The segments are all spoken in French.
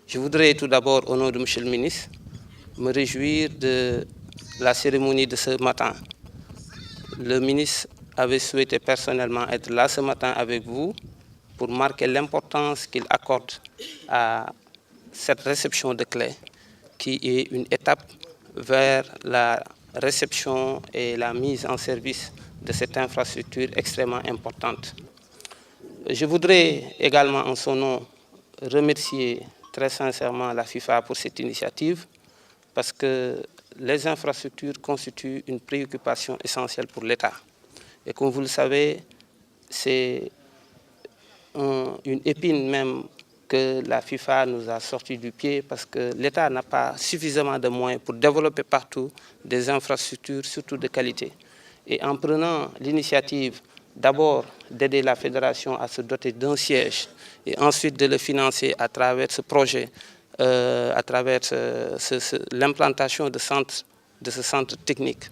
Je voudrais tout d'abord, au nom de M. le ministre, me réjouir de la cérémonie de ce matin. Le ministre avait souhaité personnellement être là ce matin avec vous pour marquer l'importance qu'il accorde à cette réception de clés, qui est une étape vers la réception et la mise en service de cette infrastructure extrêmement importante. Je voudrais également en son nom remercier très sincèrement la FIFA pour cette initiative parce que les infrastructures constituent une préoccupation essentielle pour l'État. Et comme vous le savez, c'est une épine même que la FIFA nous a sorti du pied parce que l'État n'a pas suffisamment de moyens pour développer partout des infrastructures, surtout de qualité. Et en prenant l'initiative d'abord d'aider la fédération à se doter d'un siège et ensuite de le financer à travers ce projet, à travers l'implantation de ce centre technique,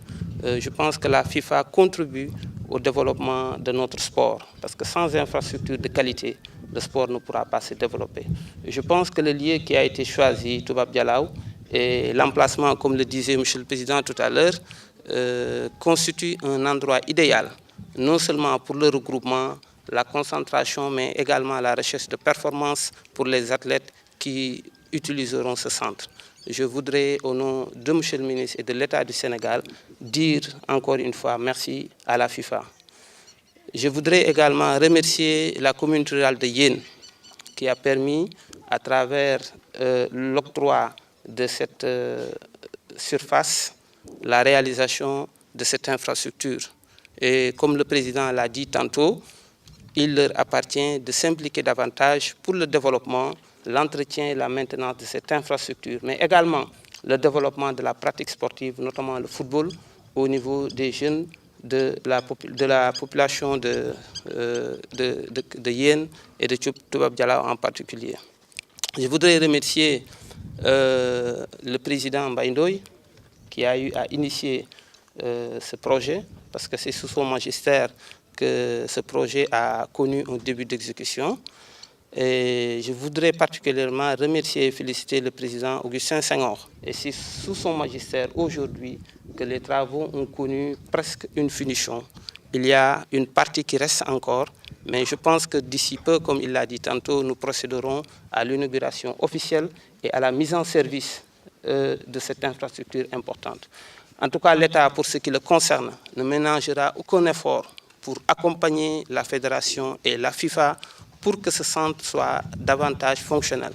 je pense que la FIFA contribue au développement de notre sport parce que sans infrastructure de qualité, le sport ne pourra pas se développer. Je pense que le lieu qui a été choisi, Toubab Dialaw, et l'emplacement, comme le disait M. le Président tout à l'heure, constitue un endroit idéal, non seulement pour le regroupement, la concentration, mais également la recherche de performance pour les athlètes qui utiliseront ce centre. Je voudrais, au nom de M. le ministre et de l'État du Sénégal, dire encore une fois merci à la FIFA. Je voudrais également remercier la commune rurale de Yen qui a permis, à travers l'octroi de cette surface, la réalisation de cette infrastructure. Et comme le Président l'a dit tantôt, il leur appartient de s'impliquer davantage pour le développement, l'entretien et la maintenance de cette infrastructure, mais également le développement de la pratique sportive, notamment le football, au niveau des jeunes de la population de Yen et de Toubab Dialaw en particulier. Je voudrais remercier le président Mbaye Ndoye qui a eu à initier ce projet, parce que c'est sous son magistère que ce projet a connu un début d'exécution. Et je voudrais particulièrement remercier et féliciter le président Augustin Senghor. Et c'est sous son magistère aujourd'hui que les travaux ont connu presque une finition. Il y a une partie qui reste encore, mais je pense que d'ici peu, comme il l'a dit tantôt, nous procéderons à l'inauguration officielle et à la mise en service de cette infrastructure importante. En tout cas, l'État, pour ce qui le concerne, ne ménagera aucun effort pour accompagner la fédération et la FIFA pour que ce centre soit davantage fonctionnel.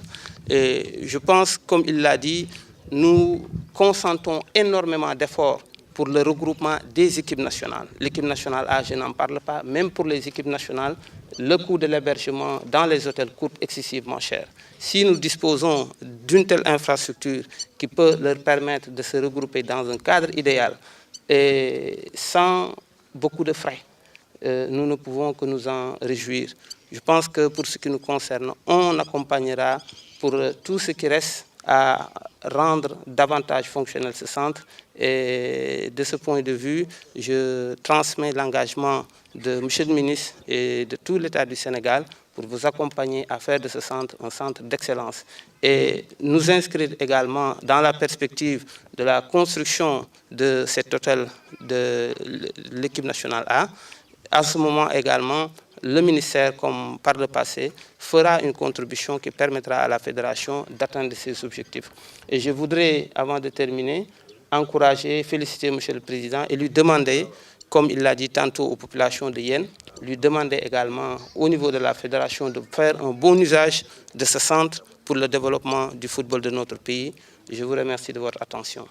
Et je pense, comme il l'a dit, nous consentons énormément d'efforts pour le regroupement des équipes nationales. L'équipe nationale A, je n'en parle pas, même pour les équipes nationales, le coût de l'hébergement dans les hôtels coûte excessivement cher. Si nous disposons d'une telle infrastructure qui peut leur permettre de se regrouper dans un cadre idéal et sans beaucoup de frais, nous ne pouvons que nous en réjouir. Je pense que pour ce qui nous concerne, on accompagnera pour tout ce qui reste à rendre davantage fonctionnel ce centre. Et de ce point de vue, je transmets l'engagement de M. le ministre et de tout l'État du Sénégal pour vous accompagner à faire de ce centre un centre d'excellence. Et nous inscrire également dans la perspective de la construction de cet hôtel de l'équipe nationale A. À ce moment également, le ministère, comme par le passé, fera une contribution qui permettra à la fédération d'atteindre ses objectifs. Et je voudrais, avant de terminer, encourager, féliciter M. le Président et lui demander, comme il l'a dit tantôt aux populations de Yen, lui demander également au niveau de la fédération de faire un bon usage de ce centre pour le développement du football de notre pays. Je vous remercie de votre attention.